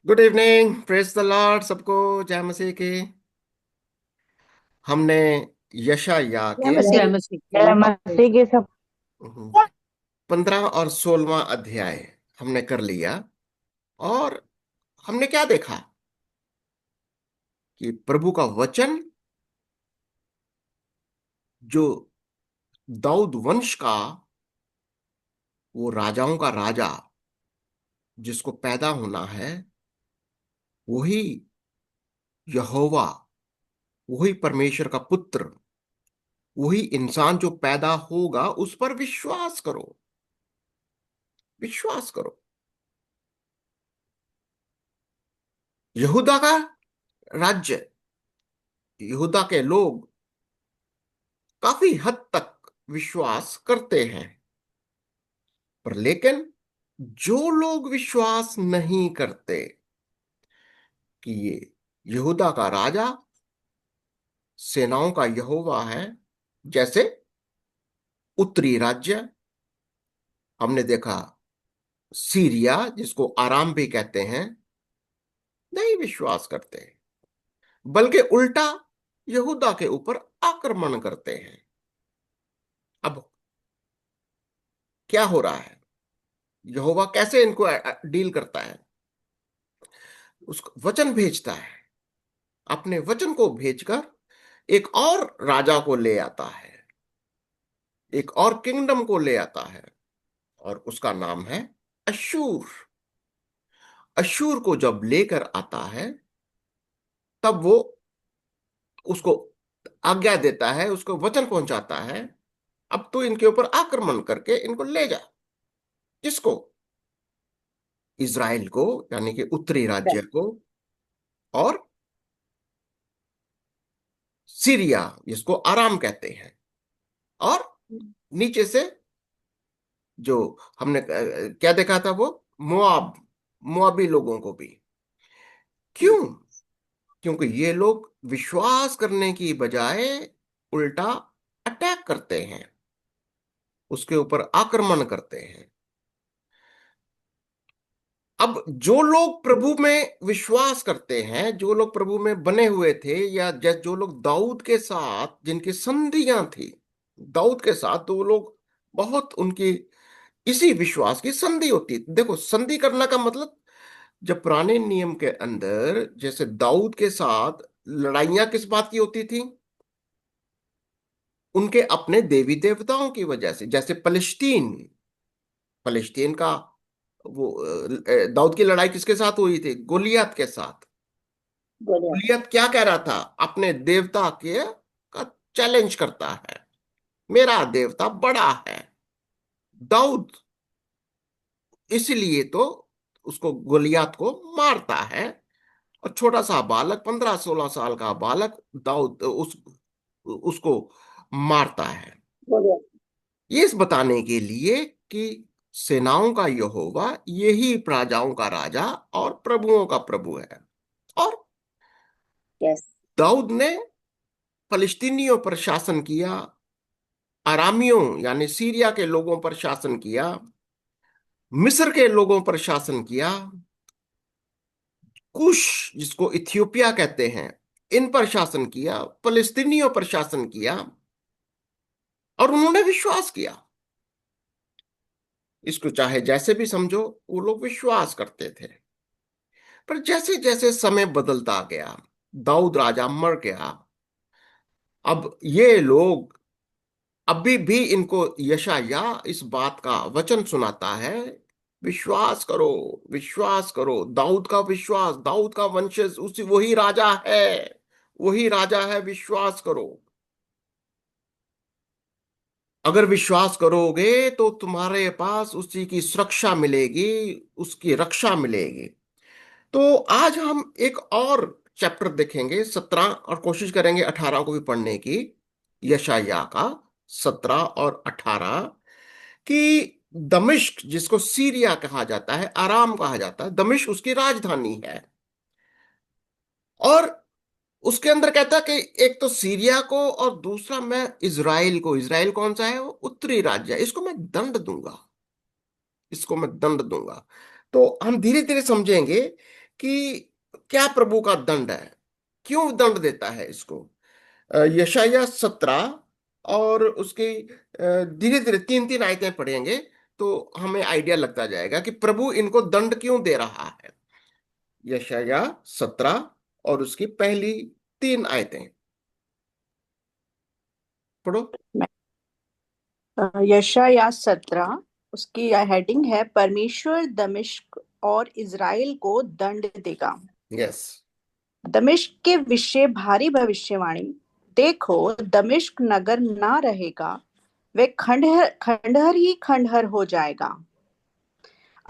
Good evening, praise the Lord सबको। जय मसीह की। हमने यशायाह जय के मसीह। जय मसीह जय मसीह के सब। 15 और 16वां अध्याय हमने कर लिया। और हमने क्या देखा कि प्रभु का वचन जो दाऊद वंश का, वो राजाओं का राजा जिसको पैदा होना है, वही यहोवा, वही परमेश्वर का पुत्र, वही इंसान जो पैदा होगा, उस पर विश्वास करो। विश्वास करो। यहूदा का राज्य, यहूदा के लोग काफी हद तक विश्वास करते हैं। पर लेकिन जो लोग विश्वास नहीं करते कि ये यहूदा का राजा सेनाओं का यहोवा है, जैसे उत्तरी राज्य हमने देखा, सीरिया जिसको आराम भी कहते हैं, नहीं विश्वास करते, बल्कि उल्टा यहूदा के ऊपर आक्रमण करते हैं। अब क्या हो रहा है? यहोवा कैसे इनको डील करता है? उसको वचन भेजता है, अपने वचन को भेजकर एक और राजा को ले आता है, एक और किंगडम को ले आता है, और उसका नाम है अशूर। अशूर को जब लेकर आता है, तब वो उसको आज्ञा देता है, उसको वचन पहुंचाता है, अब तो इनके ऊपर आक्रमण करके इनको ले जा। किसको? इज़राइल को, यानी कि उत्तरी राज्य को, और सीरिया जिसको आराम कहते हैं, और नीचे से जो हमने क्या देखा था, वो मुआब, मुआबी लोगों को भी। क्यों? क्योंकि ये लोग विश्वास करने की बजाय उल्टा अटैक करते हैं, उसके ऊपर आक्रमण करते हैं। अब जो लोग प्रभु में विश्वास करते हैं, जो लोग प्रभु में बने हुए थे, या जो लोग दाऊद के साथ जिनकी संधियां थी, दाऊद के साथ, तो वो लोग बहुत उनकी इसी विश्वास की संधि होती। देखो, संधि करना का मतलब, जब पुराने नियम के अंदर जैसे दाऊद के साथ लड़ाइयां किस बात की होती थी? उनके अपने देवी देवताओं की वजह से। जैसे फलस्तीन, फलस्तीन का वो दाऊद की लड़ाई किसके साथ हुई थी? गोलियत के साथ। बोलिए। गोलियत क्या कह रहा था? अपने देवता के का चैलेंज करता है, मेरा देवता बड़ा है। दाऊद इसलिए तो उसको, गोलियत को मारता है। और छोटा सा बालक, 15-16 साल का बालक दाऊद उसको मारता है। बोलिए। ये इस बताने के लिए कि सेनाओं का यहोवा यही प्रजाओं का राजा और प्रभुओं का प्रभु है। और यस। दाऊद ने फलिस्तीनियों पर शासन किया, आरामियों यानी सीरिया के लोगों पर शासन किया, मिस्र के लोगों पर शासन किया, कुश जिसको इथियोपिया कहते हैं, इन पर शासन किया, फलिस्तीनियों पर शासन किया, और उन्होंने विश्वास किया। इसको चाहे जैसे भी समझो, वो लोग विश्वास करते थे। पर जैसे जैसे समय बदलता गया, दाऊद राजा मर गया। अब ये लोग, अभी भी इनको यशायाह इस बात का वचन सुनाता है, विश्वास करो, विश्वास करो। दाऊद का विश्वास, दाऊद का वंशज उसी, वही राजा है, वही राजा है, विश्वास करो। अगर विश्वास करोगे तो तुम्हारे पास उसी की सुरक्षा मिलेगी, उसकी रक्षा मिलेगी। तो आज हम एक और चैप्टर देखेंगे, 17, और कोशिश करेंगे 18 को भी पढ़ने की। यशायाह का 17 और 18, कि दमिश्क जिसको सीरिया कहा जाता है, आराम कहा जाता है, दमिश्क उसकी राजधानी है। और उसके अंदर कहता है कि एक तो सीरिया को, और दूसरा मैं इज़राइल को। इज़राइल कौन सा है? वो उत्तरी राज्य है। इसको मैं दंड दूंगा, इसको मैं दंड दूंगा। तो हम धीरे धीरे समझेंगे कि क्या प्रभु का दंड है, क्यों दंड देता है इसको। यशाया 17 और उसकी धीरे धीरे तीन तीन आयतें पढ़ेंगे तो हमें आइडिया लगता जाएगा कि प्रभु इनको दंड क्यों दे रहा है। यशाया 17 और उसकी पहली तीन आयतें पढ़ो। यशायाह 17, उसकी हेडिंग है परमेश्वर दमिश्क और इज़राइल को दंड देगा। यस। दमिश्क के विषय भारी भविष्यवाणी। देखो, दमिश्क नगर ना रहेगा, वे खंडहर खंडहर ही खंडहर हो जाएगा।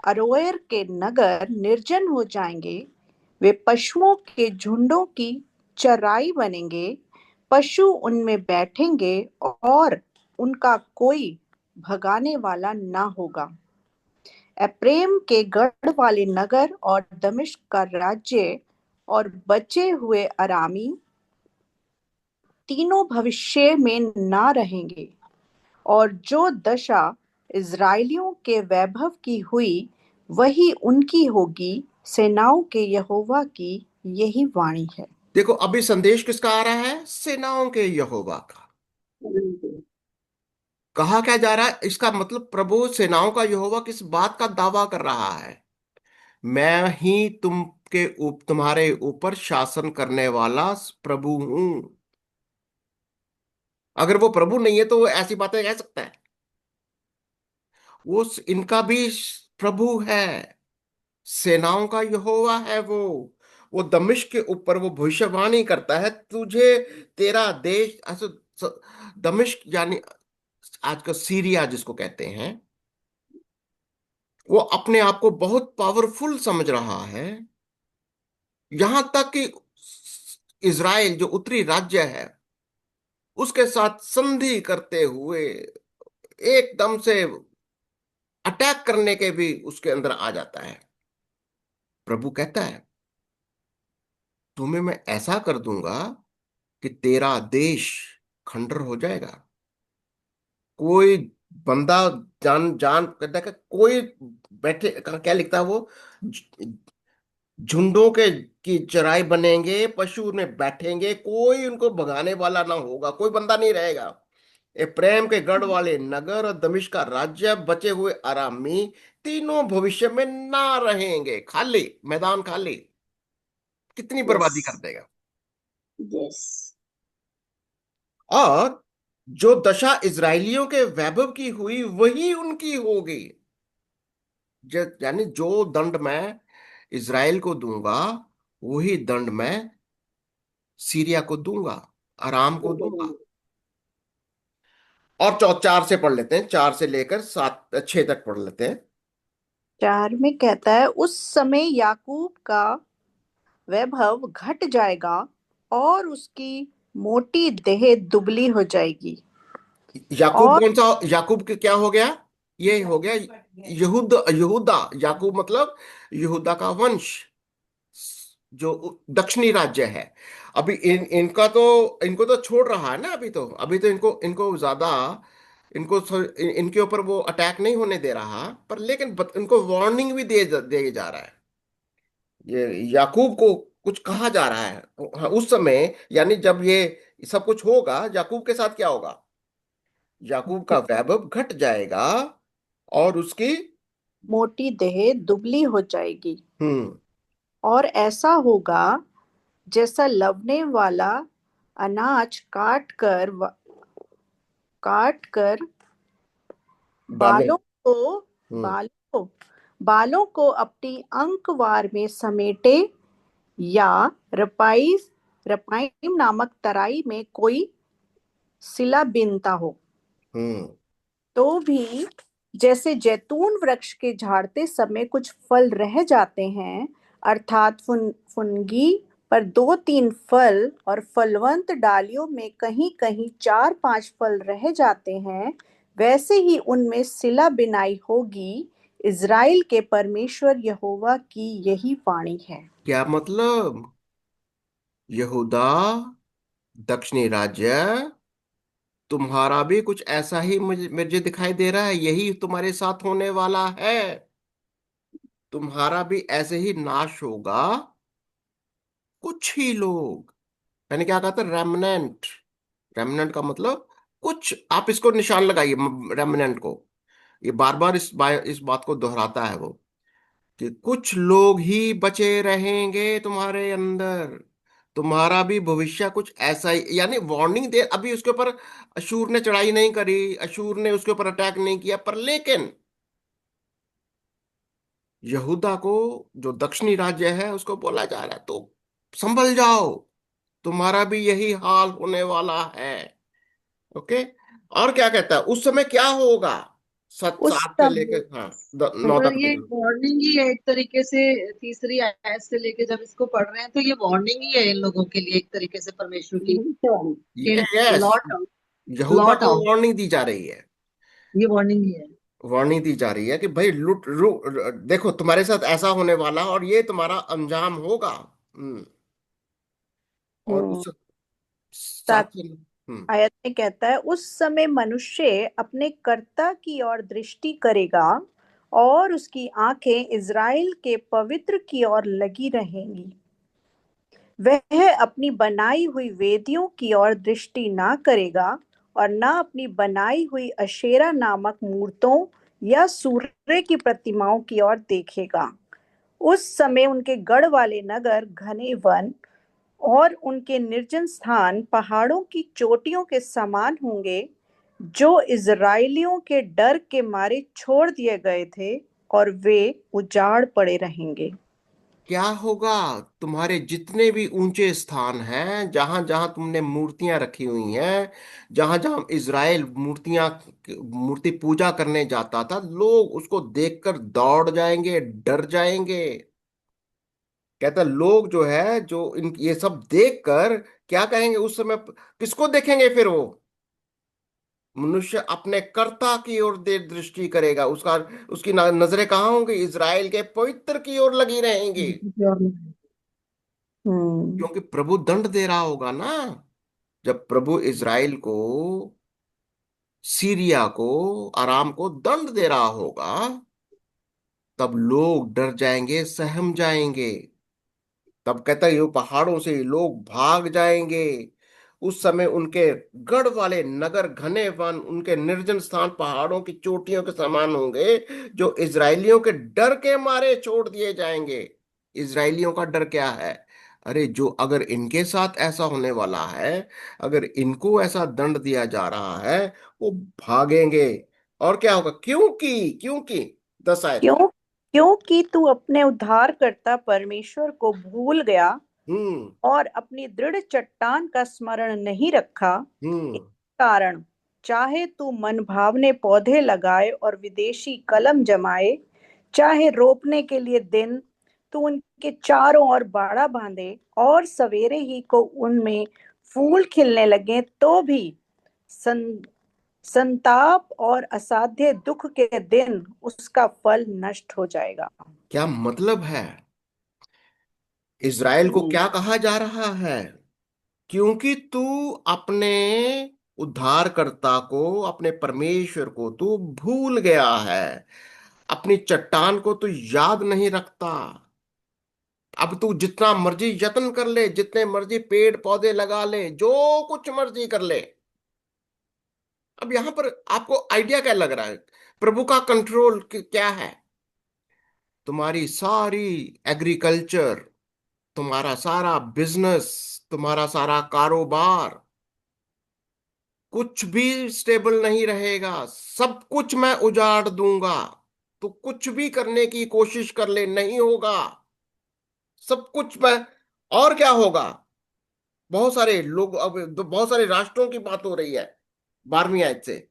अरोएर के नगर निर्जन हो जाएंगे, वे पशुओं के झुंडों की चराई बनेंगे। पशु उनमें बैठेंगे और उनका कोई भगाने वाला ना होगा। एप्रेम के गढ़ वाले नगर और दमिश्क का राज्य और बचे हुए अरामी तीनों भविष्य में ना रहेंगे। और जो दशा इज़राइलियों के वैभव की हुई, वही उनकी होगी। सेनाओं के यहोवा की यही वाणी है। देखो अभी संदेश किसका आ रहा है, सेनाओं के यहोवा का। कहा क्या जा रहा है, इसका मतलब प्रभु सेनाओं का यहोवा किस बात का दावा कर रहा है। मैं ही तुम्हारे ऊपर शासन करने वाला प्रभु हूं। अगर वो प्रभु नहीं है तो वो ऐसी बातें कह सकता है। इनका भी प्रभु है, सेनाओं का यहोवा है वो दमिश्क के ऊपर वो भविष्यवाणी करता है, तुझे तेरा देश दमिश्क यानी आजकल सीरिया जिसको कहते हैं, वो अपने आप को बहुत पावरफुल समझ रहा है। यहां तक कि इज़राइल जो उत्तरी राज्य है उसके साथ संधि करते हुए एकदम से अटैक करने के भी उसके अंदर आ जाता है। प्रभु कहता है तुम्हें मैं ऐसा कर दूंगा कि तेरा देश खंडर हो जाएगा। कोई बंदा जान जान कहता है कि कोई बैठे क्या लिखता है वो, झुंडों के की चराई बनेंगे, पशु में बैठेंगे, कोई उनको भगाने वाला ना होगा, कोई बंदा नहीं रहेगा। ए प्रेम के गढ़ वाले नगर और दमिश्क का राज्य, बचे हुए अरामी तीनों भविष्य में ना रहेंगे, खाली मैदान खाली। कितनी यस। बर्बादी कर देगा। यस। और जो दशा इजरायलियों के वैभव की हुई वही उनकी होगी। यानी जो दंड मैं इज़राइल को दूंगा वही दंड मैं सीरिया को दूंगा, अराम को दूंगा। और 4 से पढ़ लेते हैं, 4 से लेकर 7 6 तक पढ़ लेते हैं। 4 में कहता है, उस समय याकूब का वैभव घट जाएगा और उसकी मोटी देह दुबली हो जाएगी। याकूब और कौन सा, याकूब के क्या हो गया, ये हो गया यहूदा। याकूब मतलब यहूदा का वंश, जो दक्षिणी राज्य है। अभी इनका तो, इनको तो छोड़ रहा है ना, अभी तो इनको इनको ज्यादा इनके ऊपर वो अटैक नहीं होने दे रहा, पर लेकिन इनको वार्निंग भी दे जा रहा है। ये याकूब को कुछ कहा जा रहा है। हाँ, उस समय यानी जब ये सब कुछ होगा, याकूब के साथ क्या होगा, याकूब का वैभव घट जाएगा और उसकी। मोटी देह दुबली हो जाएगी। हम्म। और ऐसा होगा जैसा लवने वाला अनाज काट कर बालों। बालों को हम्म। बालों बालों को अपनी अंकवार में समेटे, या रपाईम नामक तराई में कोई सिला बिनता हो, हम्म। तो भी जैसे जैतून वृक्ष के झाड़ते समय कुछ फल रह जाते हैं, अर्थात फुनगी पर 2-3 फल और फलवंत डालियों में कहीं कहीं 4-5 फल रह जाते हैं, वैसे ही उनमें सिला बिनाई होगी। इज़राइल के परमेश्वर यहोवा की यही वाणी है। क्या मतलब, यहूदा दक्षिणी राज्य, तुम्हारा भी कुछ ऐसा ही मुझे मुझे दिखाई दे रहा है, यही तुम्हारे साथ होने वाला है। तुम्हारा भी ऐसे ही नाश होगा। कुछ ही लोग, मैंने क्या कहा था, रेमनेंट। रेमनेंट का मतलब कुछ, आप इसको निशान लगाइए, रेमनेंट को। ये बार बार इस बात को दोहराता है वो, कि कुछ लोग ही बचे रहेंगे तुम्हारे अंदर। तुम्हारा भी भविष्य कुछ ऐसा ही, यानी वार्निंग दे। अभी उसके ऊपर अशूर ने चढ़ाई नहीं करी, अशूर ने उसके ऊपर अटैक नहीं किया, पर लेकिन यहूदा को, जो दक्षिणी राज्य है, उसको बोला जा रहा है तो संभल जाओ, तुम्हारा भी यही हाल होने वाला है। ओके। और क्या कहता है उस समय क्या होगा? सत उस सात से समय लेकर, हाँ, नौ मतलब तक ये देखो। वार्निंग ही है एक तरीके से। तीसरी आयत से लेके जब इसको पढ़ रहे हैं तो ये वार्निंग ही है इन लोगों के लिए एक तरीके से परमेश्वर की, कि यस, लौट आओ, यहूदा लौट को आओ। वार्निंग दी जा रही है। ये वार्निंग ही है। वार्निंग दी जा रही है कि भाई देखो तुम्हारे साथ ऐसा होने वाला, और ये तुम्हारा अंजाम होगा। और हम्म, उस साथ में, आयत में कहता है, उस समय मनुष्य अपने कर्ता की ओर दृष्टि करेगा और उसकी आंखें इज़राइल के पवित्र की ओर लगी रहेंगी। वह अपनी बनाई हुई वेदियों की ओर दृष्टि ना करेगा और ना अपनी बनाई हुई अशेरा नामक मूर्तों या सूर्य की प्रतिमाओं की ओर देखेगा। उस समय उनके गढ़ वाले नगर घने वन और उनके निर्जन स्थान पहाड़ों की चोटियों के समान होंगे, जो इज़राइलियों के डर के मारे छोड़ दिए गए थे, और वे उजाड़ पड़े रहेंगे। क्या होगा? तुम्हारे जितने भी ऊंचे स्थान हैं, जहां जहां तुमने मूर्तियां रखी हुई हैं, जहां जहां इज़राइल मूर्ति पूजा करने जाता था, लोग उसको देखकर दौड़ जाएंगे, डर जाएंगे। कहता है, लोग जो है, जो इन ये सब देखकर क्या कहेंगे उस समय? किसको देखेंगे फिर वो? मनुष्य अपने कर्ता की ओर दे दृष्टि करेगा, उसका, उसकी नजरें कहाँ होंगी? इज़राइल के पवित्र की ओर लगी रहेंगी। हम्म। क्योंकि प्रभु दंड दे रहा होगा ना। जब प्रभु इज़राइल को, सीरिया को, अराम को दंड दे रहा होगा, तब लोग डर जाएंगे, सहम जाएंगे। तब कहता है ये पहाड़ों से लोग भाग जाएंगे। उस समय उनके गढ़ वाले नगर घने वन, उनके निर्जन स्थान पहाड़ों की चोटियों के समान होंगे, जो इजरायलियों के डर के मारे छोड़ दिए जाएंगे। इजरायलियों का डर क्या है? अरे, जो अगर इनके साथ ऐसा होने वाला है, अगर इनको ऐसा दंड दिया जा रहा है, वो भागेंगे। और क्या होगा? क्योंकि 10 आयत। क्यों? क्योंकि तू अपने उद्धारकर्ता परमेश्वर को भूल गया हम्म। और अपनी दृढ़ चट्टान का स्मरण नहीं रखा। इस हम्म। कारण चाहे तू मनभावने पौधे लगाए और विदेशी कलम जमाए, चाहे रोपने के लिए दिन तू उनके चारों ओर बाड़ा बांधे और सवेरे ही को उनमें फूल खिलने लगे, तो भी सं, संताप और असाध्य दुख के दिन उसका फल नष्ट हो जाएगा। क्या मतलब है? इज़राइल को हम्म। क्या कहा जा रहा है? क्योंकि तू अपने उद्धारकर्ता को, अपने परमेश्वर को तू भूल गया है, अपनी चट्टान को तू याद नहीं रखता। अब तू जितना मर्जी यत्न कर ले, जितने मर्जी पेड़ पौधे लगा ले, जो कुछ मर्जी कर ले। अब यहां पर आपको आइडिया क्या लग रहा है? प्रभु का कंट्रोल क्या है? तुम्हारी सारी एग्रीकल्चर, तुम्हारा सारा बिजनेस, तुम्हारा सारा कारोबार, कुछ भी स्टेबल नहीं रहेगा। सब कुछ मैं उजाड़ दूंगा। तो कुछ भी करने की कोशिश कर ले, नहीं होगा। सब कुछ मैं। और क्या होगा? बहुत सारे लोग, अब तो बहुत सारे राष्ट्रों की बात हो रही है। 12वीं आयत से,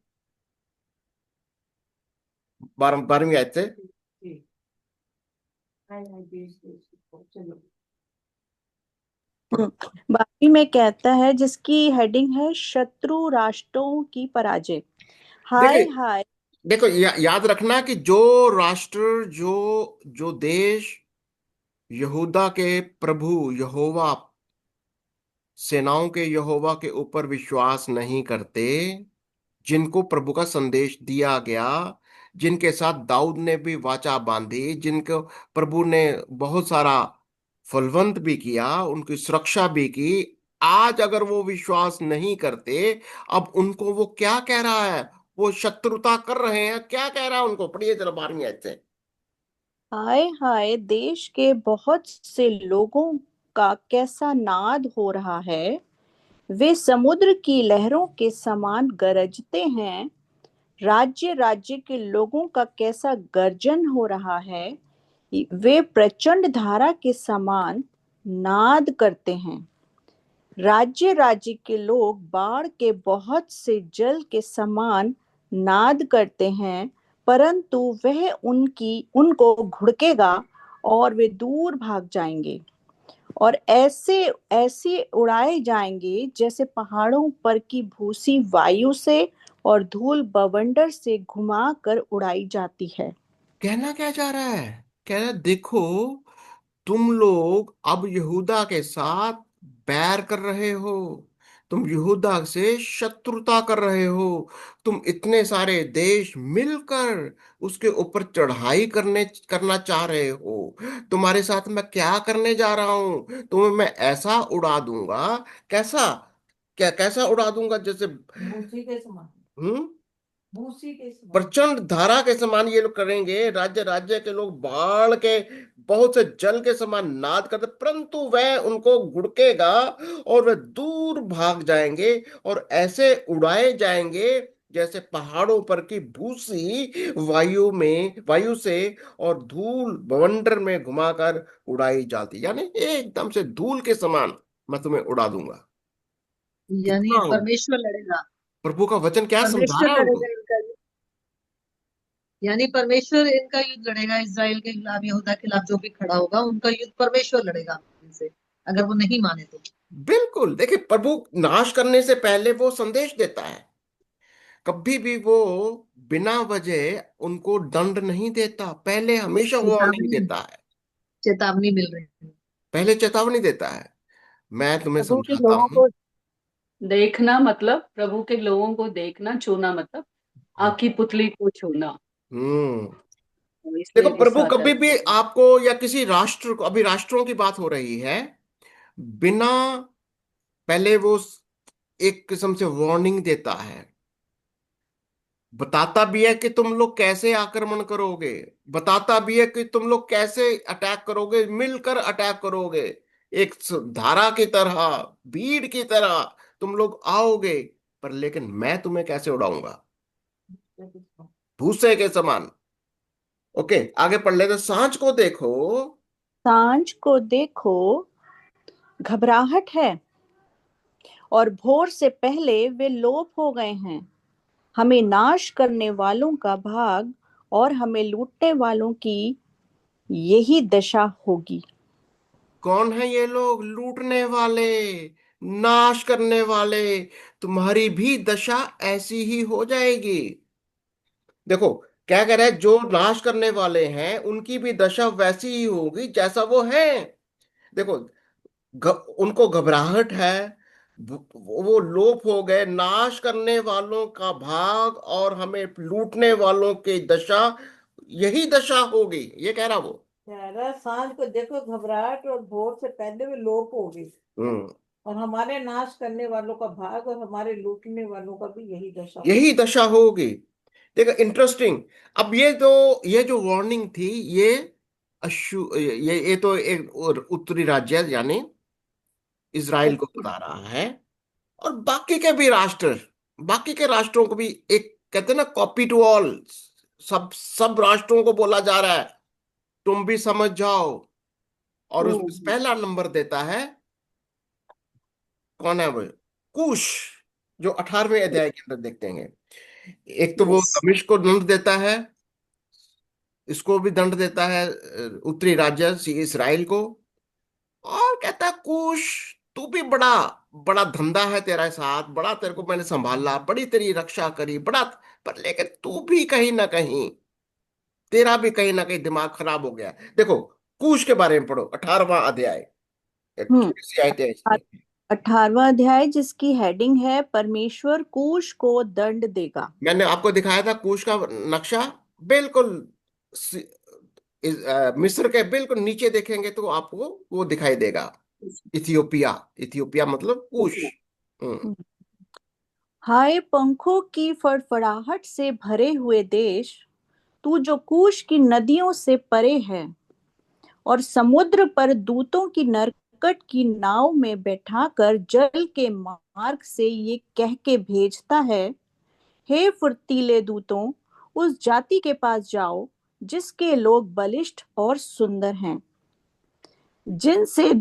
12वीं आयत से। बाकी में कहता है, जिसकी हेडिंग है शत्रु राष्ट्रों की पराजय। हाय देखिए, हाय। देखो, याद रखना कि जो राष्ट्र, जो जो देश यहूदा के प्रभु यहोवा, सेनाओं के यहोवा के ऊपर विश्वास नहीं करते, जिनको प्रभु का संदेश दिया गया, जिनके साथ दाऊद ने भी वाचा बांधी, जिनको प्रभु ने बहुत सारा फलवंत भी किया, उनकी सुरक्षा भी की, आज अगर वो विश्वास नहीं करते, अब उनको वो क्या कह रहा है? वो शत्रुता कर रहे हैं, क्या कह रहा है उनको? पढ़िए जरा 12वीं आयत से। हाय हाय, देश के बहुत से लोगों का कैसा नाद हो रहा है। वे समुद्र की लहरों के समान गरजते हैं। राज्य राज्य के लोगों का कैसा गर्जन हो रहा है। वे प्रचंड धारा के समान नाद करते हैं। राज्य राज्य के लोग बाढ़ के बहुत से जल के समान नाद करते हैं, परंतु वह उनको घुड़केगा और वे दूर भाग जाएंगे और ऐसे ऐसे उड़ाए जाएंगे जैसे पहाड़ों पर की भूसी वायु से और धूल बवंडर से घुमाकर उड़ाई जाती है। कहना क्या चाह रहा है? कह रहा है, देखो, तुम लोग अब यहूदा के साथ बैर कर रहे हो, तुम यहूदा से शत्रुता कर रहे हो, तुम इतने सारे देश मिलकर उसके ऊपर चढ़ाई करना चाह रहे हो। तुम्हारे साथ मैं क्या करने जा रहा हूं? तुम्हें मैं ऐसा उड़ा दूंगा। कैसा? क्या कैसा उड़ा दूंगा? जैसे भूसी के समान। हम्म भूसी के समान। प्रचंड धारा के समान ये लोग करेंगे। राज्य राज्य के लोग बाढ़ के बहुत से जल के समान नाद करते, परंतु वह उनको घुड़केगा और वे दूर भाग जाएंगे और ऐसे उड़ाए जाएंगे जैसे पहाड़ों पर की भूसी वायु से और धूल बवंडर में घुमाकर उड़ाई जाती, यानी एकदम से धूल के समान मैं तुम्हें उड़ा दूंगा। यानी कितना परमेश्वर लड़ेगा। प्रभु का वचन क्या समझा परमेश्वर रहा है उनको? लड़ेगा इनका युद्ध। यानी परमेश्वर इनका युद्ध लड़ेगा, इज़राइल के खिलाफ, यहूदा के खिलाफ जो भी खड़ा होगा उनका युद्ध परमेश्वर लड़ेगा इनसे, अगर वो नहीं माने तो। बिल्कुल। देखिए, प्रभु नाश करने से पहले वो संदेश देता है। कभी भी वो बिना वजह उनको दंड नहीं देता, पहले हमेशा वार्निंग चेतावनी, देता है। चेतावनी मिल रही है। पहले चेतावनी देता है, मैं तुम्हें प्रभु के समझाता लोगों हूँ। को देखना मतलब, प्रभु के लोगों को देखना, छूना मतलब आँख की पुतली को छूना। हम्म तो देखो, इसलिए प्रभु गुस्सा आता है कभी भी प्रभु। आपको या किसी राष्ट्र को, अभी राष्ट्रों की बात हो रही है, बिना पहले वो एक किस्म से वार्निंग देता है, बताता भी है कि तुम लोग कैसे आक्रमण करोगे, बताता भी है कि तुम लोग कैसे अटैक करोगे, मिलकर अटैक करोगे, एक धारा की तरह, भीड़ की तरह तुम लोग आओगे, पर लेकिन मैं तुम्हें कैसे उड़ाऊंगा? भूसे के समान। ओके, आगे पढ़ लेते। सांझ को देखो। सांझ को देखो, घबराहट है और भोर से पहले वे लोप हो गए हैं। हमें नाश करने वालों का भाग और हमें लूटने वालों की यही दशा होगी। कौन है ये लोग? लूटने वाले, नाश करने वाले। तुम्हारी भी दशा ऐसी ही हो जाएगी। देखो, क्या कह रहा है, जो नाश करने वाले हैं उनकी भी दशा वैसी ही होगी जैसा वो है। देखो, उनको घबराहट है, वो लोप हो गए, नाश करने वालों का भाग और हमें लूटने वालों की दशा, यही दशा होगी, ये कह रहा वो। कह रहा सांझ को देखो, घबराहट और भोर से पहले भी लोप होगी हम्म और हमारे नाश करने वालों का भाग और हमारे लूटने वालों का भी यही दशा यही होगी। दशा होगी। देखो, इंटरेस्टिंग। अब ये जो वार्निंग थी, ये ये तो एक और उत्तरी राज्य यानी इजराइल को बता रहा है, और बाकी के राष्ट्रों को भी, एक कहते हैं ना, कॉपी टू ऑल, सब सब राष्ट्रों को बोला जा रहा है, तुम भी समझ जाओ। और उसमें पहला नंबर देता है, कौन है वो? कूश, जो 18वें अध्याय के अंदर देखते हैं। एक तो वो यस। दमिश्क को दंड देता है, इसको भी दंड देता है, उत्तरी राज्य इसराइल को, और कहता है, कूश, तू भी बड़ा बड़ा धंधा है तेरा साथ, बड़ा तेरे को मैंने संभाला, बड़ी तेरी रक्षा करी, बड़ा, पर लेकिन तू भी कहीं ना कहीं, तेरा भी कहीं ना कहीं दिमाग खराब हो गया। देखो, कूश के बारे में पढ़ो, 18वां अध्याय, हम्म थोड़ी सी आयतें हैं इसमें। 18वां अध्याय, जिसकी हेडिंग है परमेश्वर कूश को दंड देगा। मैंने आपको दिखाया था कूश का नक्शा। बिल्कुल मिस्र के बिल्कुल नीचे देखेंगे तो आपको वो दिखाई देगा। इथियोपिया। इथियोपिया मतलब कुश। हम्म। हाय पंखों की फड़फड़ाहट से भरे हुए देश, तू जो कूश की नदियों से परे है और समुद्र पर दूतों की नरकट की नाव में बैठाकर जल के मार्ग से ये कह के भेजता है, हे फुर्तीले दूतों, उस जाति के पास जाओ जिसके लोग बलिष्ठ और सुंदर हैं, जिनसे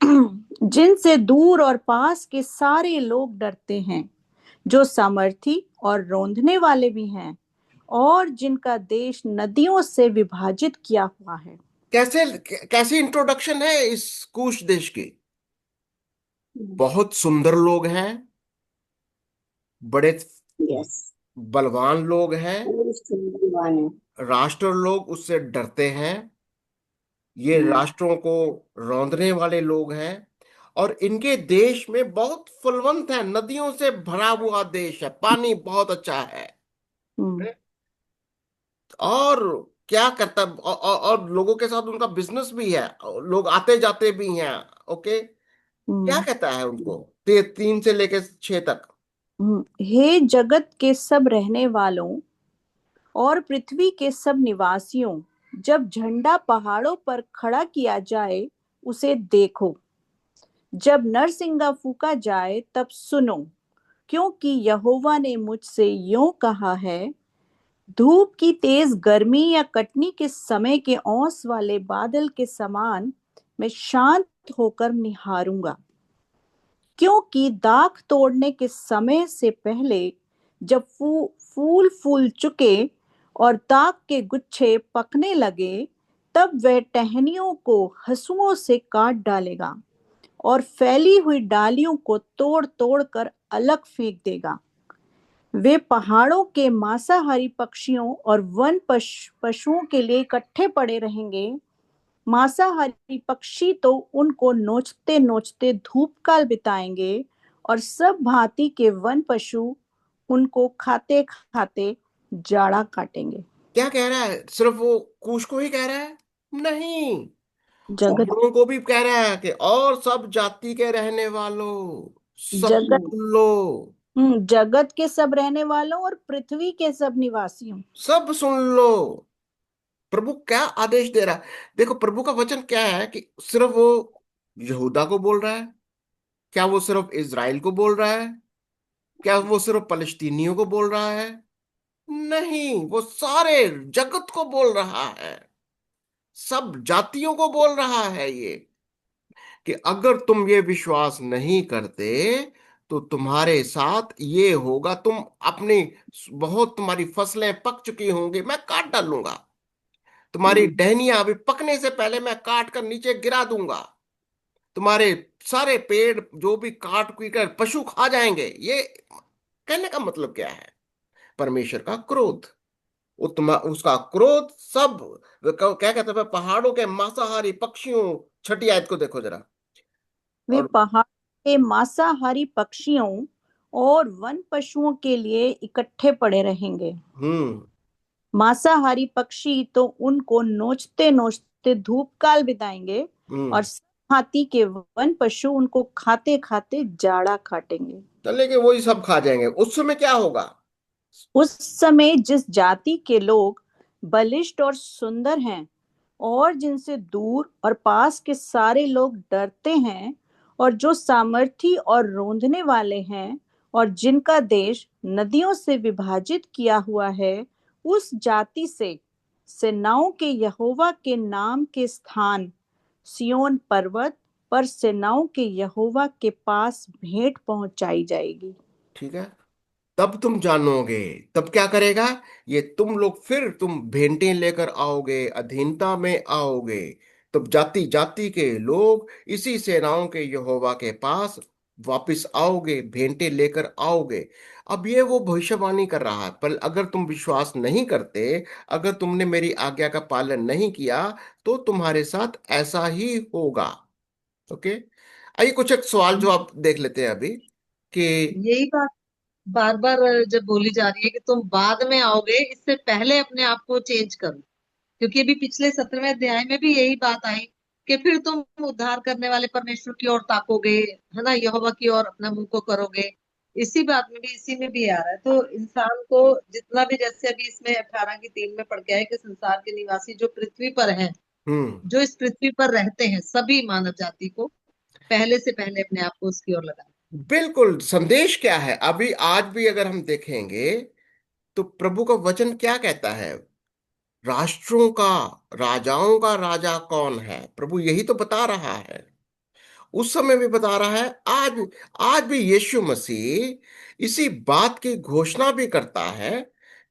जिनसे दूर और पास के सारे लोग डरते हैं, जो सामर्थी और रौंदने वाले भी हैं, और जिनका देश नदियों से विभाजित किया हुआ है। कैसे कैसी इंट्रोडक्शन है इस कुश देश की। बहुत सुंदर लोग हैं, बड़े यस। बलवान लोग हैं, पूरी सुंदरवान है। राष्ट्र लोग उससे डरते हैं, ये हम्म, राष्ट्रों को रौंदने वाले लोग हैं, और इनके देश में बहुत फलवंत है, नदियों से भरा हुआ देश है, पानी बहुत अच्छा है। हम्म, और क्या करता और लोगों के साथ उनका बिजनेस भी है, लोग आते जाते भी हैं। ओके। क्या हम्म, कहता है उनको 3 से लेकर 6 तक। हे जगत के सब रहने वालों और पृथ्वी के सब निवासियों, जब झंडा पहाड़ों पर खड़ा किया जाए उसे देखो, जब नरसिंगा फूका जाए तब सुनो, क्योंकि यहोवा ने मुझसे यूं कहा है, धूप की तेज गर्मी या कटनी के समय के औंस वाले बादल के समान मैं शांत होकर निहारूंगा, क्योंकि दाख तोड़ने के समय से पहले जब फूल फूल चुके और दाख के गुच्छे पकने लगे, तब वह टहनियों को हंसुओं से काट डालेगा और फैली हुई डालियों को तोड़ तोड़ कर अलग फेंक देगा। वे पहाड़ों के मांसाहारी पक्षियों और वन पशुओं के लिए इकट्ठे पड़े रहेंगे। मांसाहारी पक्षी तो उनको नोचते नोचते धूप काल बिताएंगे और सब भांति के वन पशु उनको खाते खाते जाड़ा काटेंगे। क्या कह रहा है, सिर्फ वो कूश को ही कह रहा है? नहीं, जगत औरों को भी कह रहा है कि और सब जाति के रहने वालों, सब जगत सुन लो। जगत के सब रहने वालों और पृथ्वी के सब निवासियों। सब सुन लो। प्रभु क्या आदेश दे रहा है। देखो प्रभु का वचन क्या है कि सिर्फ वो यहूदा को बोल रहा है? क्या वो सिर्फ इज़राइल को बोल रहा है? क्या वो सिर्फ फलस्तीनियों को बोल रहा है? नहीं, वो सारे जगत को बोल रहा है, सब जातियों को बोल रहा है ये, कि अगर तुम ये विश्वास नहीं करते तो तुम्हारे साथ ये होगा। तुम अपनी बहुत तुम्हारी फसलें पक चुकी होंगी, मैं काट डालूंगा। तुम्हारी टहनियां अभी पकने से पहले मैं काट कर नीचे गिरा दूंगा। तुम्हारे सारे पेड़ जो भी काट पीट कर पशु खा जाएंगे। ये कहने का मतलब क्या है? परमेश्वर का क्रोध, उसका क्रोध सब क्या कहते हैं, पहाड़ों के मांसाहारी पक्षियों। 6 आयत को देखो जरा। वे और पहाड़ के मांसाहारी पक्षियों और वन पशुओं के लिए इकट्ठे पड़े रहेंगे। हम्म। मांसाहारी पक्षी तो उनको नोचते नोचते धूप काल बिताएंगे और हम्म। सब हाथी के वन पशु उनको खाते खाते जाड़ा काटेंगे। चले के वही सब खा जाएंगे। उस समय क्या होगा? उस समय जिस जाति के लोग बलिष्ठ और सुंदर हैं और जिनसे दूर और पास के सारे लोग डरते हैं, और जो सामर्थी और रोंदने वाले हैं, और जिनका देश नदियों से विभाजित किया हुआ है, उस जाति से सेनाओं के यहोवा के नाम के स्थान सिय्योन पर्वत पर सेनाओं के यहोवा के पास भेंट पहुंचाई जाएगी। ठीक है। तब तुम जानोगे। तब क्या करेगा? ये तुम लोग, फिर तुम भेंटें लेकर आओगे, अधीनता में आओगे। तब जाति जाति के लोग इसी सेनाओं के यहोवा के पास वापस आओगे, भेंटें लेकर आओगे। अब ये वो भविष्यवाणी कर रहा है, पर अगर तुम विश्वास नहीं करते, अगर तुमने मेरी आज्ञा का पालन नहीं किया, तो तुम्हारे साथ ऐसा ही होगा। ओके। आइए कुछ एक सवाल जो आप देख लेते हैं अभी कि यही बात बार बार जब बोली जा रही है कि तुम बाद में आओगे, इससे पहले अपने आप को चेंज करो। क्योंकि अभी पिछले 17वें अध्याय में भी यही बात आई कि फिर तुम उद्धार करने वाले परमेश्वर की ओर ताकोगे, है ना, यहोवा की ओर अपना मुंह को करोगे। इसी बात में भी, इसी में भी आ रहा है। तो इंसान को जितना भी, जैसे अभी इसमें 18 की 3 में पढ़ के आए कि संसार के निवासी जो पृथ्वी पर हैं, हम्म। जो इस पृथ्वी पर रहते हैं, सभी मानव जाति को पहले से पहले अपने आप को उसकी ओर लगाए। बिल्कुल, संदेश क्या है? अभी आज भी अगर हम देखेंगे तो प्रभु का वचन क्या कहता है? राष्ट्रों का, राजाओं का राजा कौन है? प्रभु यही तो बता रहा है। उस समय भी बता रहा है, आज भी यीशु मसीह इसी बात की घोषणा भी करता है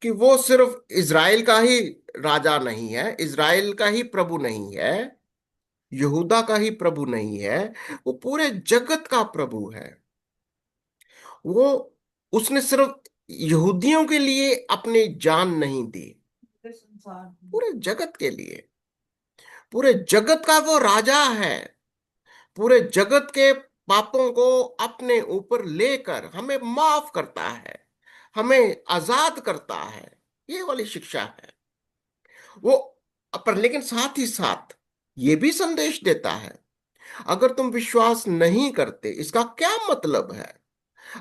कि वो सिर्फ इज़राइल का ही राजा नहीं है, इज़राइल का ही प्रभु नहीं है, यहूदा का ही प्रभु नहीं है, वो पूरे जगत का प्रभु है। वो उसने सिर्फ यहूदियों के लिए अपनी जान नहीं दी, पूरे जगत के लिए, पूरे जगत का वो राजा है। पूरे जगत के पापों को अपने ऊपर लेकर हमें माफ करता है, हमें आजाद करता है। ये वाली शिक्षा है वो। पर लेकिन साथ ही साथ ये भी संदेश देता है, अगर तुम विश्वास नहीं करते, इसका क्या मतलब है?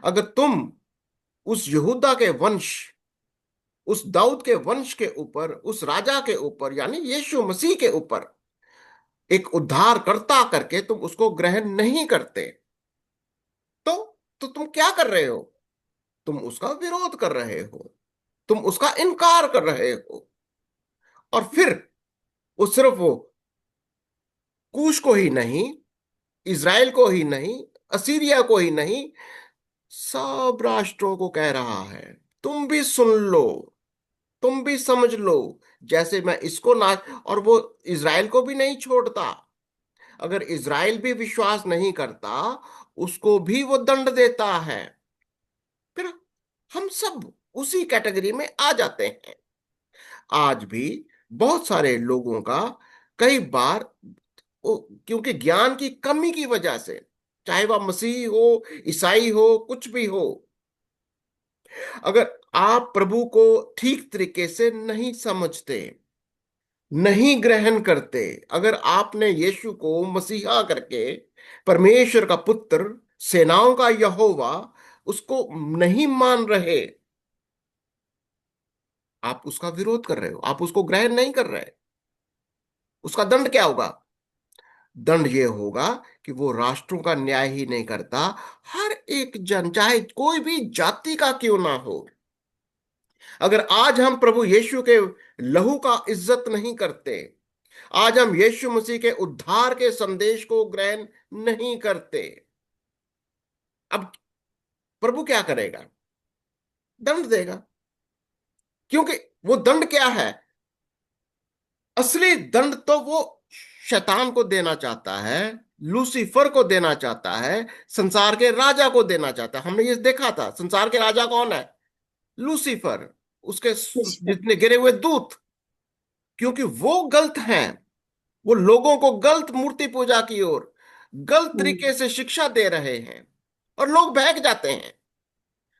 अगर तुम उस यहूदा के वंश, उस दाऊद के वंश के ऊपर, उस राजा के ऊपर, यानी यीशु मसीह के ऊपर एक उद्धारकर्ता करके तुम उसको ग्रहण नहीं करते, तो तुम क्या कर रहे हो? तुम उसका विरोध कर रहे हो, तुम उसका इनकार कर रहे हो। और फिर वो सिर्फ वो कूश को ही नहीं, इज़राइल को ही नहीं, असीरिया को ही नहीं, सब राष्ट्रों को कह रहा है, तुम भी सुन लो, तुम भी समझ लो। जैसे मैं इसको ना, और वो इज़राइल को भी नहीं छोड़ता। अगर इज़राइल भी विश्वास नहीं करता, उसको भी वो दंड देता है। फिर हम सब उसी कैटेगरी में आ जाते हैं। आज भी बहुत सारे लोगों का, कई बार क्योंकि ज्ञान की कमी की वजह से, चाहे वह मसीही हो, ईसाई हो, कुछ भी हो, अगर आप प्रभु को ठीक तरीके से नहीं समझते, नहीं ग्रहण करते, अगर आपने यीशु को मसीहा करके, परमेश्वर का पुत्र, सेनाओं का यहोवा, उसको नहीं मान रहे, आप उसका विरोध कर रहे हो, आप उसको ग्रहण नहीं कर रहे। उसका दंड क्या होगा? दंड ये होगा कि वो राष्ट्रों का न्याय ही नहीं करता। हर एक जन, चाहे कोई भी जाति का क्यों ना हो, अगर आज हम प्रभु यीशु के लहू का इज्जत नहीं करते, आज हम यीशु मसीह के उद्धार के संदेश को ग्रहण नहीं करते, अब प्रभु क्या करेगा? दंड देगा। क्योंकि वो दंड क्या है? असली दंड तो वो शैतान को देना चाहता है, लूसीफर को देना चाहता है, संसार के राजा को देना चाहता है। हमने ये देखा था, संसार के राजा कौन है? लूसीफर, उसके जितने गिरे हुए दूत। क्योंकि वो गलत हैं, वो लोगों को गलत मूर्ति पूजा की ओर, गलत तरीके से शिक्षा दे रहे हैं, और लोग बहक जाते हैं।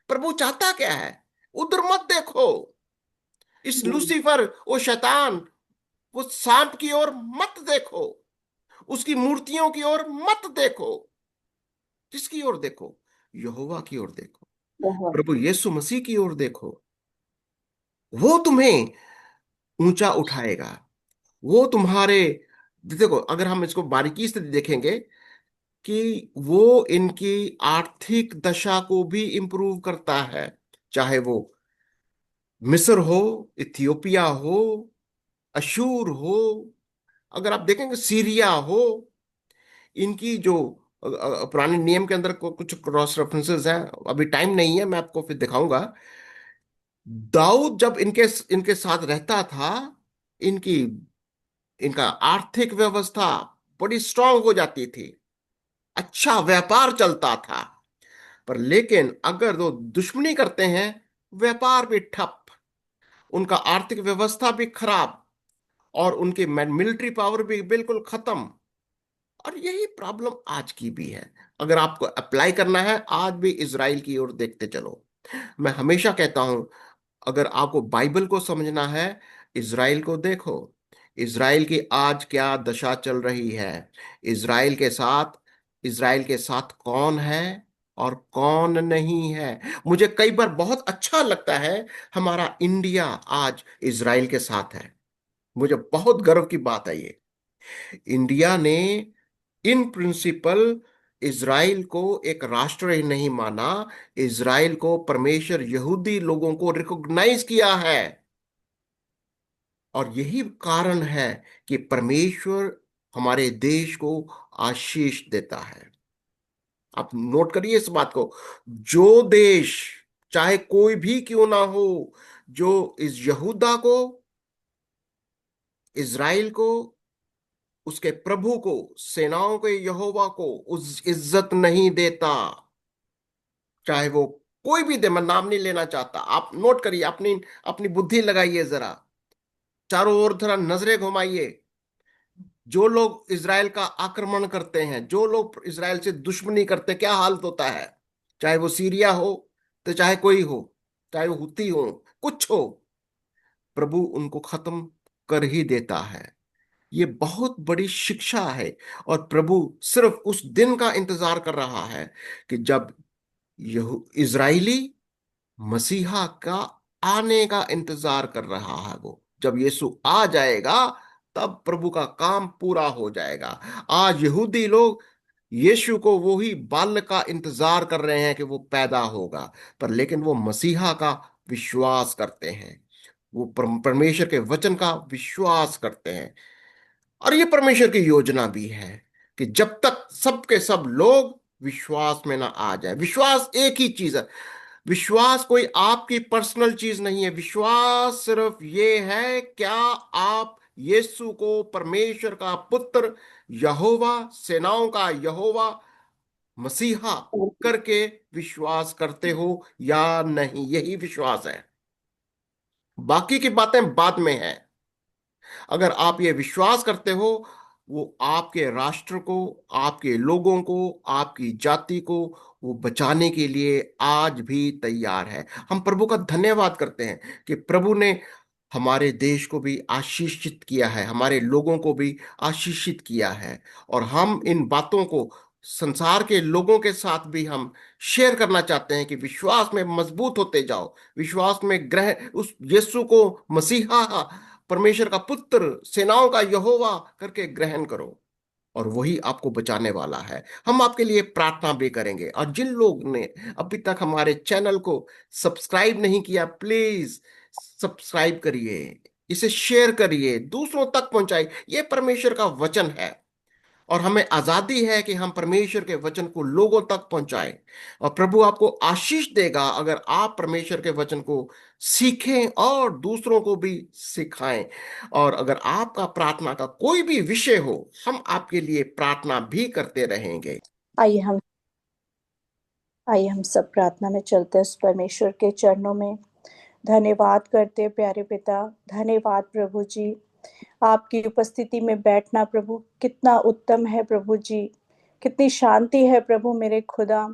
प्रभु चाहता क्या है? उधर मत देखो, इस लूसीफर, वो शैतान, वो सांप की ओर मत देखो, उसकी मूर्तियों की ओर मत देखो। किसकी ओर देखो? यहोवा की ओर देखो, बहुत प्रभु यीशु मसीह की ओर देखो। वो तुम्हें ऊंचा उठाएगा। वो तुम्हारे, देखो, अगर हम इसको बारीकी से देखेंगे कि वो इनकी आर्थिक दशा को भी इंप्रूव करता है। चाहे वो मिस्र हो, इथियोपिया हो, अशूर हो, अगर आप देखेंगे सीरिया हो, इनकी जो पुराने नियम के अंदर कुछ क्रॉस रेफरेंसेस हैं, अभी टाइम नहीं है, मैं आपको फिर दिखाऊंगा। दाऊद जब इनके इनके साथ रहता था, इनकी इनका आर्थिक व्यवस्था बड़ी स्ट्रांग हो जाती थी, अच्छा व्यापार चलता था। पर लेकिन अगर वो दुश्मनी करते हैं, व्यापार भी ठप, उनका आर्थिक व्यवस्था भी खराब, और उनकी मिलिट्री पावर भी बिल्कुल खत्म। और यही प्रॉब्लम आज की भी है। अगर आपको अप्लाई करना है, आज भी इजराइल की ओर देखते चलो, मैं हमेशा कहता हूं, अगर आपको बाइबल को समझना है, इज़राइल को देखो। इज़राइल की आज क्या दशा चल रही है। इज़राइल के साथ इज़राइल के साथ कौन है और कौन नहीं है। मुझे कई बार बहुत अच्छा लगता है, हमारा इंडिया आज इज़राइल के साथ है। मुझे बहुत गर्व की बात है ये। इंडिया ने इन प्रिंसिपल इज़राइल को एक राष्ट्र ही नहीं माना, इज़राइल को परमेश्वर यहूदी लोगों को रिकॉग्नाइज किया है। और यही कारण है कि परमेश्वर हमारे देश को आशीष देता है। आप नोट करिए इस बात को। जो देश, चाहे कोई भी क्यों ना हो, जो इस यहूदा को, इज़राइल को, उसके प्रभु को, सेनाओं के यहोवा को उस इज्जत नहीं देता, चाहे वो कोई भी दे, मैं नाम नहीं लेना चाहता, आप नोट करिए, अपनी अपनी बुद्धि लगाइए जरा, चारों ओर जरा नजरें घुमाइए। जो लोग इसराइल का आक्रमण करते हैं, जो लोग इसराइल से दुश्मनी करते हैं, क्या हालत होता है। चाहे वो सीरिया हो, तो चाहे कोई हो, चाहे वो हुती हो, कुछ हो, प्रभु उनको खत्म कर ही देता है। ये बहुत बड़ी शिक्षा है। और प्रभु सिर्फ उस दिन का इंतजार कर रहा है कि जब इजरायली मसीहा का आने का इंतजार कर रहा है। वो जब यीशु आ जाएगा, तब प्रभु का काम पूरा हो जाएगा। आज यहूदी लोग यीशु को वो ही बाल का इंतजार कर रहे हैं कि वो पैदा होगा, पर लेकिन वो मसीहा का विश्वास करते हैं, वो परमेश्वर के वचन का विश्वास करते हैं। और ये परमेश्वर की योजना भी है कि जब तक सबके सब लोग विश्वास में ना आ जाए। विश्वास एक ही चीज है। विश्वास कोई आपकी पर्सनल चीज नहीं है। विश्वास सिर्फ ये है, क्या आप यीशु को परमेश्वर का पुत्र, यहोवा, सेनाओं का यहोवा, मसीहा करके विश्वास करते हो या नहीं। यही विश्वास है, बाकी की बातें बाद में है। अगर आप ये विश्वास करते हो, वो आपके राष्ट्र को, आपके लोगों को, आपकी जाति को वो बचाने के लिए आज भी तैयार है। हम प्रभु का धन्यवाद करते हैं कि प्रभु ने हमारे देश को भी आशीषित किया है, हमारे लोगों को भी आशीषित किया है। और हम इन बातों को संसार के लोगों के साथ भी हम शेयर करना चाहते हैं कि विश्वास में मजबूत होते जाओ, विश्वास में ग्रह उस यीशु को मसीहा, परमेश्वर का पुत्र, सेनाओं का यहोवा करके ग्रहण करो, और वही आपको बचाने वाला है। हम आपके लिए प्रार्थना भी करेंगे। और जिन लोग ने अभी तक हमारे चैनल को सब्सक्राइब नहीं किया, प्लीज सब्सक्राइब करिए, इसे शेयर करिए, दूसरों तक पहुंचाइए। ये परमेश्वर का वचन है, और हमें आजादी है कि हम परमेश्वर के वचन को लोगों तक पहुंचाएं। और प्रभु आपको आशीष देगा अगर आप परमेश्वर के वचन को सीखें और दूसरों को भी सिखाएं। और अगर आपका प्रार्थना का कोई भी विषय हो, हम आपके लिए प्रार्थना भी करते रहेंगे। आइए हम सब प्रार्थना में चलते हैं उस परमेश्वर के चरणों में। धन्यवाद करते हैं प्यारे पिता, धन्यवाद प्रभु जी। आपकी उपस्थिति में बैठना प्रभु कितना उत्तम है प्रभु जी, कितनी शांति है प्रभु मेरे खुदा।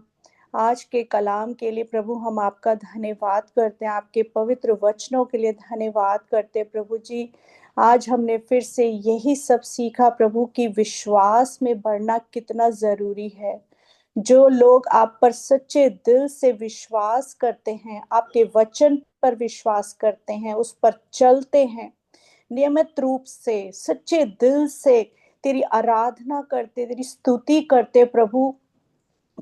आज के कलाम के लिए प्रभु हम आपका धन्यवाद करते हैं, आपके पवित्र वचनों के लिए धन्यवाद करते हैं प्रभु जी। आज हमने फिर से यही सब सीखा प्रभु कि विश्वास में बढ़ना कितना जरूरी है। जो लोग आप पर सच्चे दिल से विश्वास करते हैं, आपके वचन पर विश्वास करते हैं, उस पर चलते हैं, नियमित रूप से सच्चे दिल से तेरी आराधना करते, तेरी स्तुति करते प्रभु,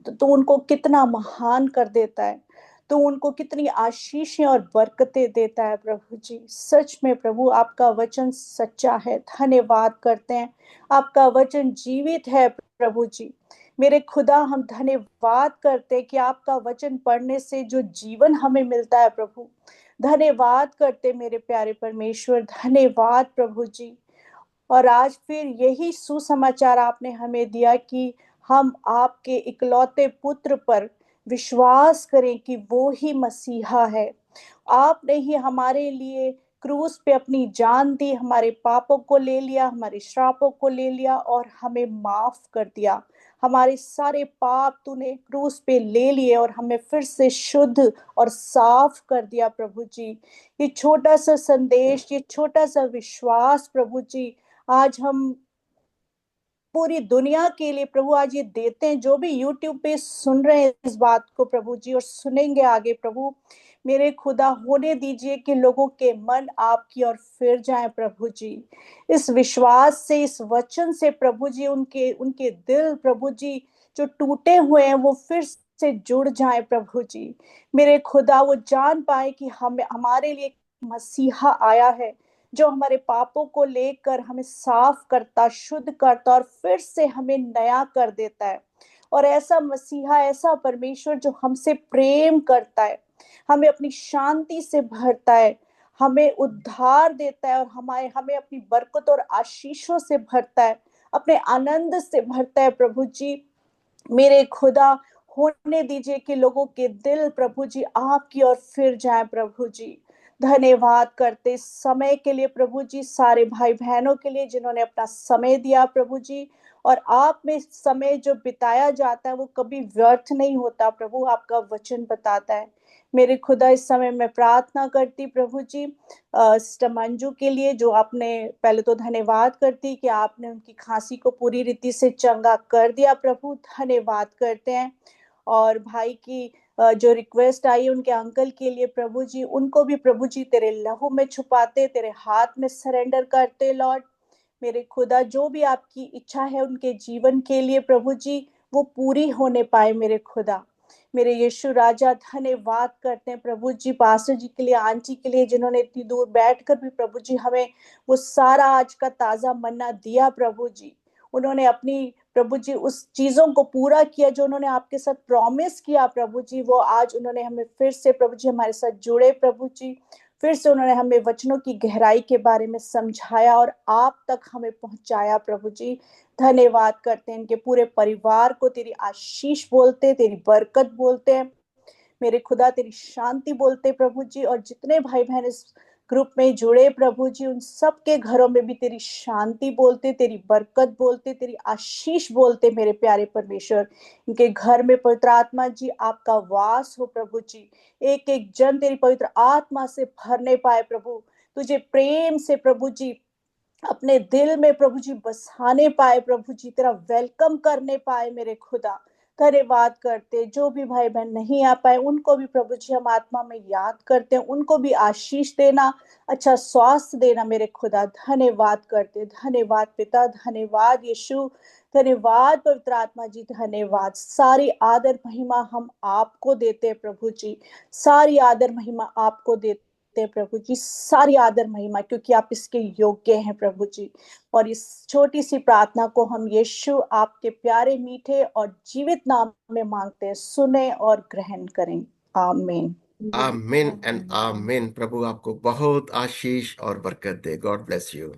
तो तू उनको कितना महान कर देता है, तो उनको कितनी आशीषें और बरकतें देता है प्रभु जी। सच में प्रभु आपका वचन सच्चा है, धन्यवाद करते हैं। आपका वचन जीवित है प्रभु जी। मेरे खुदा हम धन्यवाद करते हैं कि आपका वचन पढ़ने से जो जीवन हमें मिलता है प्रभु। धन्यवाद करते मेरे प्यारे परमेश्वर, धन्यवाद प्रभु जी। और आज फिर यही सुसमाचार आपने हमें दिया कि हम आपके इकलौते पुत्र पर विश्वास करें कि वो ही मसीहा है। आपने ही हमारे लिए क्रूस पे अपनी जान दी, हमारे पापों को ले लिया, हमारे श्रापों को ले लिया और हमें माफ कर दिया। हमारे सारे पाप तूने क्रूस पे ले लिए और हमें फिर से शुद्ध और साफ कर दिया प्रभु जी। ये छोटा सा संदेश, ये छोटा सा विश्वास प्रभु जी, आज हम पूरी दुनिया के लिए प्रभु आज ये देते हैं, जो भी यूट्यूब पे सुन रहे हैं इस बात को प्रभु जी और सुनेंगे आगे प्रभु। मेरे खुदा होने दीजिए कि लोगों के मन आपकी ओर फिर जाएं प्रभु जी। इस विश्वास से, इस वचन से प्रभु जी, उनके उनके दिल प्रभु जी जो टूटे हुए हैं वो फिर से जुड़ जाएं प्रभु जी। मेरे खुदा वो जान पाए कि हमारे लिए मसीहा आया है जो हमारे पापों को लेकर हमें साफ करता, शुद्ध करता और फिर से हमें नया कर देता है। और ऐसा मसीहा, ऐसा परमेश्वर जो हमसे प्रेम करता है, हमें अपनी शांति से भरता है, हमें उद्धार देता है और हमें हमें अपनी बरकत और आशीषों से भरता है, अपने आनंद से भरता है प्रभु जी। मेरे खुदा होने दीजिए कि लोगों के दिल प्रभु जी आपकी ओर फिर जाए प्रभु जी। धन्यवाद करते समय के लिए प्रभु जी, सारे भाई बहनों के लिए जिन्होंने अपना समय दिया प्रभु जी। और आप में समय जो बिताया जाता है वो कभी व्यर्थ नहीं होता प्रभु, आपका वचन बताता है। मेरे खुदा इस समय मैं प्रार्थना करती प्रभु जी सिस्टर मंजू के लिए, जो आपने, पहले तो धन्यवाद करती कि आपने उनकी खांसी को पूरी रीति से चंगा कर दिया प्रभु, धन्यवाद करते हैं। और भाई की जो रिक्वेस्ट आई है उनके अंकल के लिए प्रभु जी, उनको भी प्रभु जी तेरे लहू में छुपाते, तेरे हाथ में सरेंडर करते लॉर्ड। मेरे खुदा जो भी आपकी इच्छा है उनके जीवन के लिए प्रभु जी वो पूरी होने पाए मेरे खुदा। मेरे यीशु राजा धन्यवाद करते हैं प्रभु जी पास्टर जी के लिए, आंटी के लिए, जिन्होंने इतनी दूर बैठकर भी प्रभु जी हमें वो सारा आज का ताजा मन्ना दिया प्रभु जी। उन्होंने अपनी प्रभु जी उस चीजों को पूरा किया जो उन्होंने आपके साथ प्रॉमिस किया प्रभु जी, वो आज उन्होंने हमें फिर से प्रभु जी हमारे साथ जुड़े प्रभु जी। फिर से उन्होंने हमें वचनों की गहराई के बारे में समझाया और आप तक हमें पहुंचाया प्रभु जी। धन्यवाद करते हैं, इनके पूरे परिवार को तेरी आशीष बोलते, तेरी बरकत बोलते हैं मेरे खुदा, तेरी शांति बोलते प्रभु जी। और जितने भाई बहन इस ग्रुप में जुड़े प्रभु जी, उन सब के घरों में भी तेरी शांति बोलते, तेरी बरकत बोलते, तेरी आशीष बोलते मेरे प्यारे परमेश्वर। इनके घर में पवित्र आत्मा जी आपका वास हो प्रभु जी। एक एक जन तेरी पवित्र आत्मा से भरने पाए प्रभु, तुझे प्रेम से प्रभु जी अपने दिल में प्रभु जी बसाने पाए प्रभु जी, तेरा वेलकम करने पाए मेरे खुदा। धन्यवाद करते, जो भी भाई बहन नहीं आ पाए उनको भी प्रभु जी हम आत्मा में याद करते हैं, उनको भी आशीष देना, अच्छा स्वास्थ्य देना मेरे खुदा। धन्यवाद करते, धन्यवाद पिता, धन्यवाद यीशु, धन्यवाद पवित्र आत्मा जी, धन्यवाद। सारी आदर महिमा हम आपको देते हैं प्रभु जी, सारी आदर महिमा आपको देते हैं प्रभु जी, सारी आदर महिमा, क्योंकि आप इसके योग्य हैं प्रभु जी। और इस छोटी सी प्रार्थना को हम यीशु आपके प्यारे मीठे और जीवित नाम में मांगते हैं, सुने और ग्रहण करें, आमीन। आमीन एंड आमीन। प्रभु आपको बहुत आशीष और बरकत दे। God bless you.